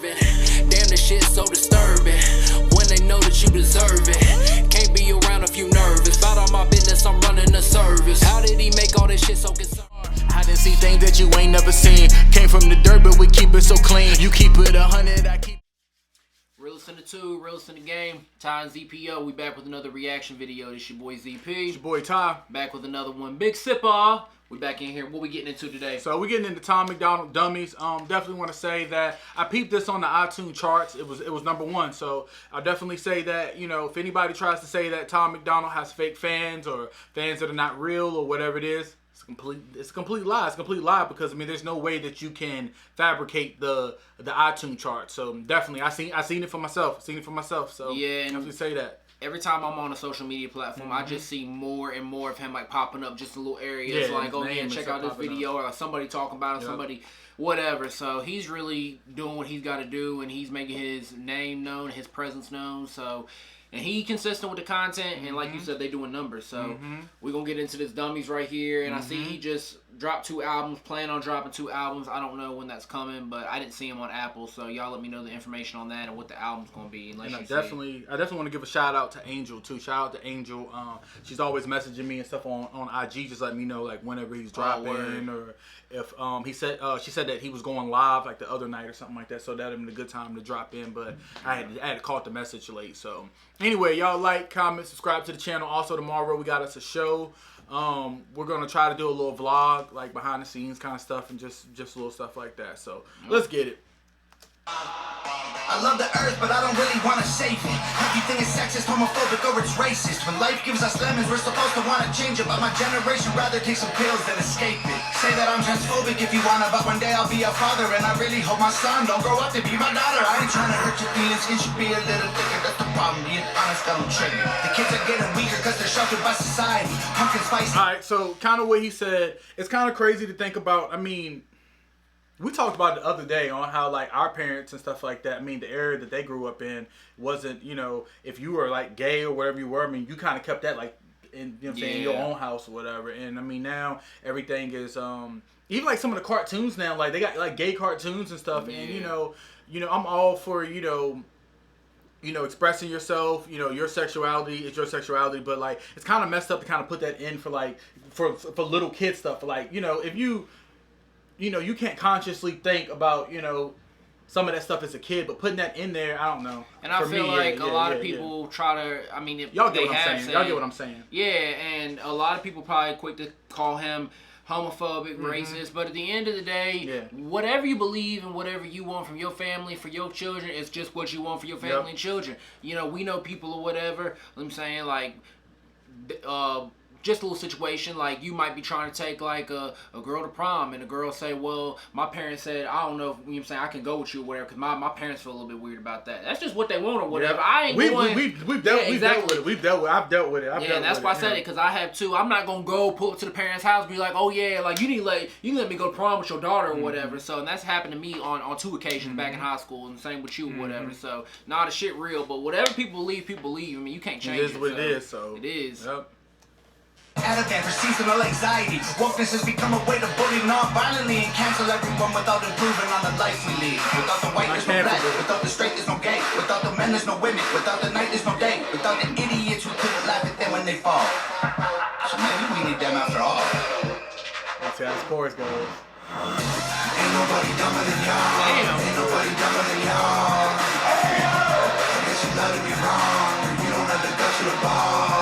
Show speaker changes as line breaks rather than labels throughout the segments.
swerving. Damn, this shit's so disturbing. When they know that you deserve it. Can't be around if you nervous. About all my business, I'm running the service. How did he make all this shit so concerned? I done see things that you ain't never seen. Came from the dirt, but we keep it so clean. You keep it 100, I keep. Realest in the two, realest in the game. Ty and ZPO, we back with another reaction video. This your boy ZP.
It's your boy Ty.
Back with another one. Big Sipper. We back in here. What we getting into today?
So we're getting into Tom Macdonald, Dummies. Definitely want to say that I peeped this on the iTunes charts. It was #1. So I definitely say that, you know, if anybody tries to say that Tom Macdonald has fake fans or fans that are not real or whatever it is, it's a complete lie. It's a complete lie because I mean there's no way that you can fabricate the iTunes chart. So definitely I seen it for myself. So
yeah, and
definitely say that.
Every time I'm on a social media platform, I just see more and more of him like popping up just in little areas.
Yeah,
like, oh yeah, check out this video, or somebody talking about it, somebody whatever. So he's really doing what he's got to do, and he's making his name known, his presence known. So, and he consistent with the content, and like you said, they doing numbers. So we're gonna get into this Dummies right here, and I see he just dropped 2 albums, plan on dropping 2 albums. I don't know when that's coming, but I didn't see him on Apple, so y'all let me know the information on that and what the album's gonna be.
And I definitely want to give a shout out to Angel too. Shout out to Angel. She's always messaging me and stuff on IG, just letting me know like whenever he's dropping or if she said that he was going live like the other night or something like that, so that'd been a good time to drop in. But I had caught the message late. So anyway, y'all like, comment, subscribe to the channel. Also tomorrow we got us a show. We're gonna try to do a little vlog, like behind the scenes kind of stuff, and just little stuff like that. So let's get it.
I love the earth, but I don't really want to save it. Everything is sexist, homophobic, or it's racist. When life gives us lemons, we're supposed to want to change it. But my generation rather take some pills than escape it. Say that I'm transphobic if you wanna, but one day I'll be a father. And I really hope my son don't grow up to be my daughter. I ain't trying to hurt your feelings, it should be a little thicker. That's the problem, being honest, I don't trigger. The kids are getting weaker because they're sheltered by society. Pumpkin spice.
Alright, so kind of what he said, it's kind of crazy to think about. I mean, we talked about it the other day on how like our parents and stuff like that, I mean the area that they grew up in wasn't, you know, if you were like gay or whatever you were, I mean you kind of kept that like in, you know what I'm saying, in your own house or whatever. And I mean now everything is even like some of the cartoons now, like they got like gay cartoons and stuff. And you know I'm all for you know expressing yourself, you know, your sexuality is your sexuality, but like it's kind of messed up to kind of put that in for like for little kid stuff. Like, you know, if you know, you can't consciously think about, you know, some of that stuff as a kid, but putting that in there, I don't know.
And I feel like a lot of people try to, I mean, if
y'all get what I'm saying. Y'all get what I'm saying.
Yeah, and a lot of people probably quick to call him homophobic, racist, but at the end of the day, whatever you believe and whatever you want from your family, for your children, it's just what you want for your family and children. You know, we know people or whatever, I'm saying, like, just a little situation, like you might be trying to take like a girl to prom, and the girl say, well, my parents said, I don't know if, you know what I'm saying, I can go with you or whatever, because my parents feel a little bit weird about that. That's just what they want or whatever. I ain't
We've dealt with it. I've dealt with it.
And that's why I said it, because I have too. I'm not going to go pull up to the parents' house and be like, oh yeah, like you can let me go to prom with your daughter or whatever. So, and that's happened to me on 2 occasions back in high school, and the same with you or whatever. So, nah, the shit real, but whatever people believe, people believe. I mean, you can't change it.
It is what it is, so.
It is.
Yep.
Advent for seasonal anxiety. Wokeness has become a way to bully non-violently and cancel everyone without improving on the life we lead. Without the white, there's no black. Without the straight, there's no gay. Without the men, there's no women. Without the night, there's no day. Without the idiots who couldn't laugh at them when they fall. So maybe we need them after all.
That's how the chorus goes.
Ain't nobody dumber than y'all. Ain't nobody dumber than y'all. I guess you love to be wrong. You don't have the guts of the ball.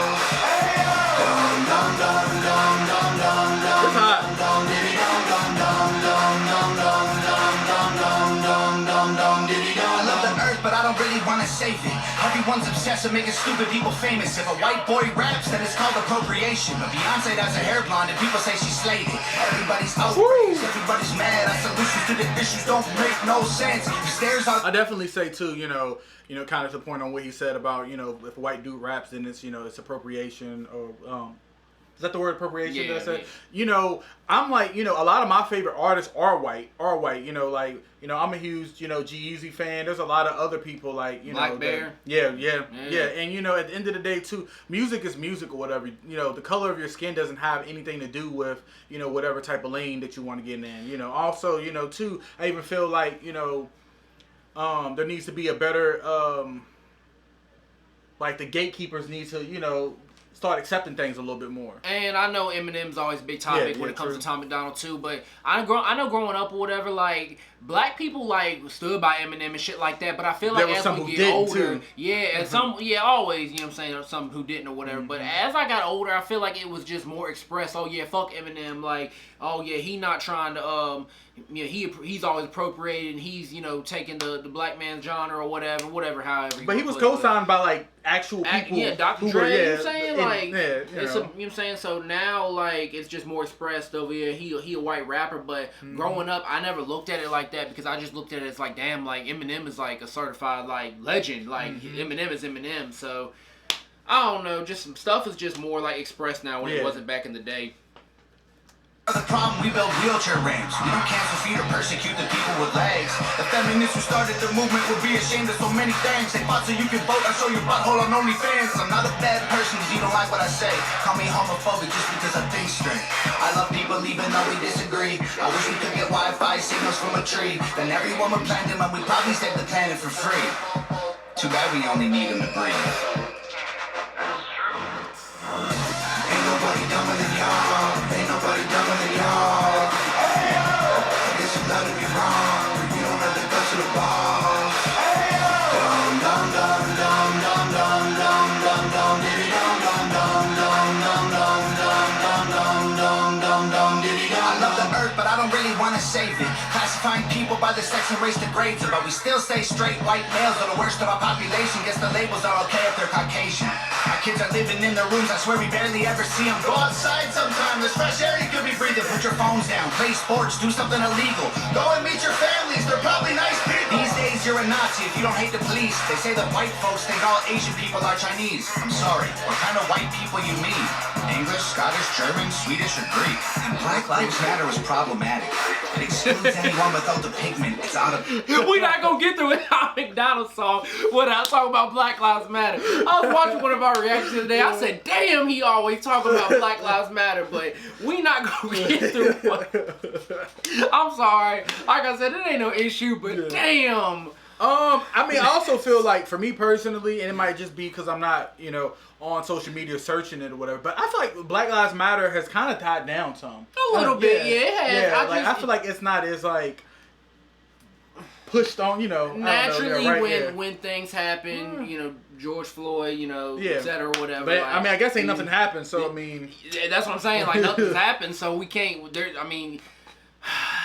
Everyone's obsessed with making stupid people famous. If a white boy raps, then it's called appropriation. But Beyonce has a hair blonde and people say she slayed it. Everybody's outraged, everybody's mad. Our solutions to the issues don't make no sense. I
definitely say too, you know, kind of to the point on what he said about, you know, if a white dude raps, then it's, you know, it's appropriation or is that the word appropriation that I said? You know, I'm like, you know, a lot of my favorite artists are white, you know, like, you know, I'm a huge, you know, G-Eazy fan. There's a lot of other people like, you
Black
know.
Bear.
Yeah. And, you know, at the end of the day, too, music is music or whatever. You know, the color of your skin doesn't have anything to do with, you know, whatever type of lane that you want to get in. You know, also, you know, too, I even feel like, you know, there needs to be a better like the gatekeepers need to, you know, start accepting things a little bit more.
And I know Eminem's always a big topic when it comes to Tom MacDonald too, but I know growing up or whatever, like black people like stood by Eminem and shit like that, but I feel like as we get older, and always, you know what I'm saying, or some who didn't or whatever. But as I got older, I feel like it was just more expressed. Oh yeah, fuck Eminem, like oh yeah, he not trying to you know, he's always appropriated and he's, you know, taking the black man's genre or whatever, however.
But he was co-signed by like actual people.
Yeah, Dr. Dre, you know what I'm saying? Like,
you know
what I'm saying? So now, like, it's just more expressed over here. He a white rapper, but growing up, I never looked at it like that because I just looked at it as like, damn, like, Eminem is like a certified, like, legend. Like, Eminem is Eminem. So, I don't know. Just some stuff is just more, like, expressed now when it wasn't back in the day.
The problem, we build wheelchair ramps. We don't cancel feet or persecute the people with legs. The feminists who started the movement would be ashamed of so many things. They fought so you can vote. I show your butthole on OnlyFans. I'm not a bad person because you don't like what I say. Call me homophobic just because I think straight. I love people even though we disagree. I wish we could get Wi-Fi signals from a tree. Then everyone would plant them and we'd probably save the planet for free. Too bad we only need them to breathe. Ain't nobody dumber than y'all. Ain't nobody dumber than y'all. Hey, yo! I guess you love to be wrong. You don't have the guts of the balls. Hey, yo! Dum dum dum dum dum dum dum dum dum diddy dum dum dum dum dum dum dum dum dum dum dum diddy dum. I love the earth, but I don't really want to save it. Classifying people by the sex and race degrades it, but we still say straight white males are the worst of our population. Guess the labels are okay if they're Caucasian. Our kids are living in their rooms, I swear we barely ever see them. Go outside sometime, there's fresh air you could be breathing. Put your phones down, play sports, do something illegal. Go and meet your families, they're probably nice people. These days you're a Nazi if you don't hate the police. They say that white folks think all Asian people are Chinese. I'm sorry, what kind of white people you mean? English, Scottish, German, Swedish, or Greek? And Black Lives Matter was problematic. It excludes anyone without the pigment. It's out of...
We're not gonna get through a McDonald's song without talking about Black Lives Matter. I was watching one of our reactions today. I said, damn, he always talking about Black Lives Matter, but we not gonna get through one. I'm sorry. Like I said, it ain't no issue, but damn.
I mean, I also feel like, for me personally, and it might just be because I'm not, you know, on social media searching it or whatever, but I feel like Black Lives Matter has kind of died down some.
A little bit, yeah, it has.
Yeah, I feel like it's not as, like, pushed on, you know.
Naturally, when things happen, you know, George Floyd, you know, et cetera, whatever.
But,
like,
I mean, I guess ain't nothing happened, so, I mean.
That's what I'm saying, like, nothing's happened, so we can't, I mean...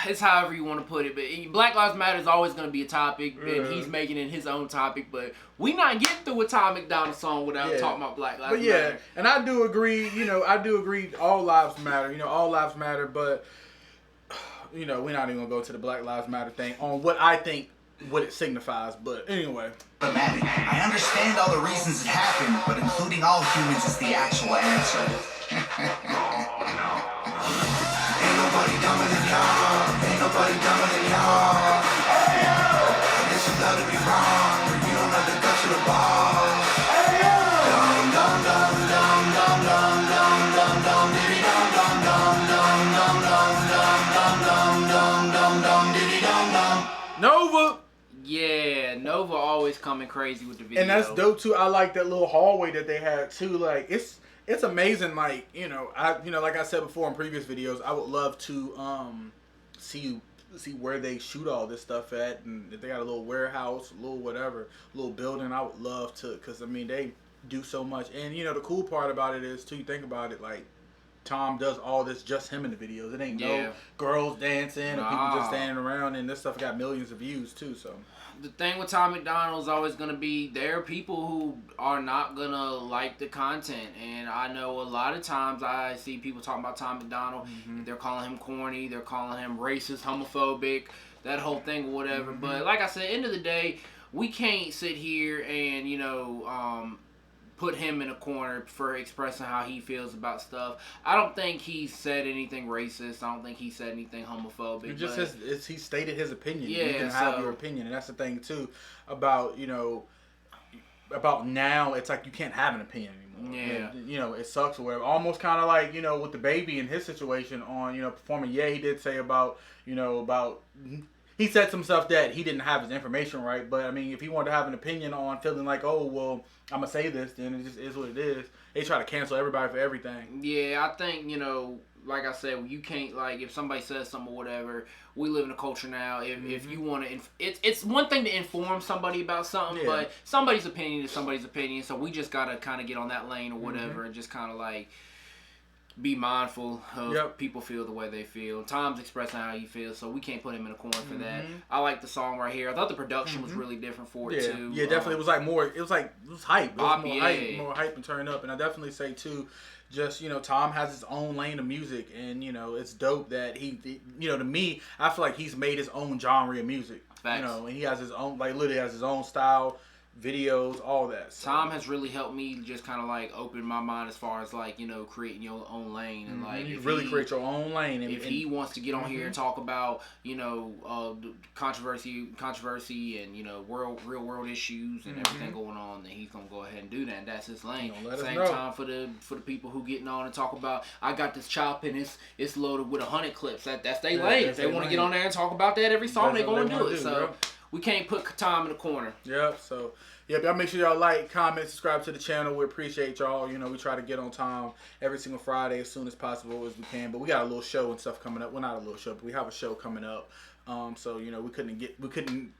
It's however you want to put it, but Black Lives Matter is always going to be a topic, and he's making it his own topic, but we not getting through a Tom MacDonald song without talking about Black Lives Matter.
And I do agree, you know, all lives matter, you know, all lives matter, but, you know, we're not even going to go to the Black Lives Matter thing on what I think, what it signifies, but anyway.
I understand all the reasons it happened, but including all humans is the actual answer. Ain't nobody dumber than y'all. Ain't nobody dumber than y'all. Hey, yo! I guess you love to be wrong. You don't have the guts of the balls. Hey, yo! Dum dum dum dum dum dum dum dum dum diddy dum dum dum dum dum dum dum dum dum dum dum diddy dum dum.
Nova.
Yeah, Nova always coming crazy with the video.
And that's dope too. I like that little hallway that they had too. Like it's amazing. Like, you know, like I said before in previous videos, I would love to see where they shoot all this stuff at, and if they got a little warehouse, a little whatever, little building, I would love to, because I mean they do so much. And you know the cool part about it is too, you think about it, like Tom does all this just him in the videos. It ain't no girls dancing or people just standing around, and this stuff got millions of views too. So
the thing with Tom MacDonald is always going to be, there are people who are not going to like the content. And I know a lot of times I see people talking about Tom MacDonald. They're calling him corny. They're calling him racist, homophobic, that whole thing or whatever. But like I said, end of the day, we can't sit here and, you know, put him in a corner for expressing how he feels about stuff. I don't think he said anything racist. I don't think he said anything homophobic.
It just he stated his opinion.
Yeah,
you can have your opinion, and that's the thing too about, you know, about now. It's like you can't have an opinion anymore.
Yeah,
and, you know, it sucks or whatever. Almost kind of like, you know, with the baby in his situation on, you know, performing. Yeah, he did say about, you know, about he said some stuff that he didn't have his information right. But I mean, if he wanted to have an opinion on feeling like, oh well, I'm gonna say this, then it just is what it is. They try to cancel everybody for everything.
Yeah, I think, you know, like I said, you can't, like, if somebody says something or whatever, we live in a culture now. If you want to, it's one thing to inform somebody about something, but somebody's opinion is somebody's opinion. So we just gotta kind of get on that lane or whatever, and just kind of like be mindful of people feel the way they feel. Tom's expressing how he feels, so we can't put him in a corner for that. I like the song right here. I thought the production was really different for it too.
Yeah, definitely. It was like more. It was hype. It was more hype and turn up. And I definitely say too, just, you know, Tom has his own lane of music, and you know, it's dope that he you know, to me, I feel like he's made his own genre of music.
Facts.
You know, and he has his own, like, literally has his own style, videos, all that. So.
Tom has really helped me just kind of like open my mind as far as like, you know, creating your own lane, and like
you really create your own lane. And,
if he wants to get on here and talk about, you know, controversy and, you know, real world issues and everything going on, then he's gonna go ahead and do that. And that's his lane. Same time for the people who getting on and talk about, I got this chop and it's loaded with 100 clips. That's their lane. If they want to get on there and talk about that every song, they gonna do it. So. We can't put Tom in the corner.
Yep. So, y'all make sure y'all like, comment, subscribe to the channel. We appreciate y'all. You know, we try to get on Tom every single Friday as soon as possible as we can. But we got a little show and stuff coming up. Well, not a little show, but we have a show coming up. So, you know, we couldn't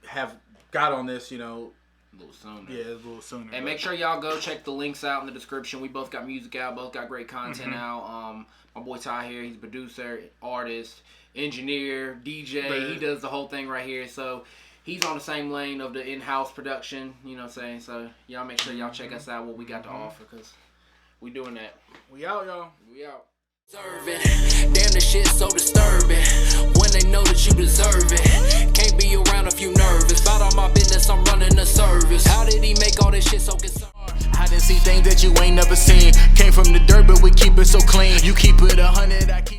have got on this, you know,
a little sooner.
Yeah, a little sooner.
And make sure y'all go check the links out in the description. We both got music out, both got great content out. My boy Ty here, he's a producer, artist, engineer, DJ. He does the whole thing right here. So he's on the same lane of the in-house production, you know what I'm saying? So y'all make sure y'all check us out, what we got to offer, because we doing that.
We out, y'all.
We out.
Damn, this shit's so disturbing when they know that you deserve it. Can't be around if you nervous. About all my business, I'm running a service. How did he make all this shit so concerned? I done seen things that you ain't never seen. Came from the dirt, but we keep it so clean. You keep it 100, I keep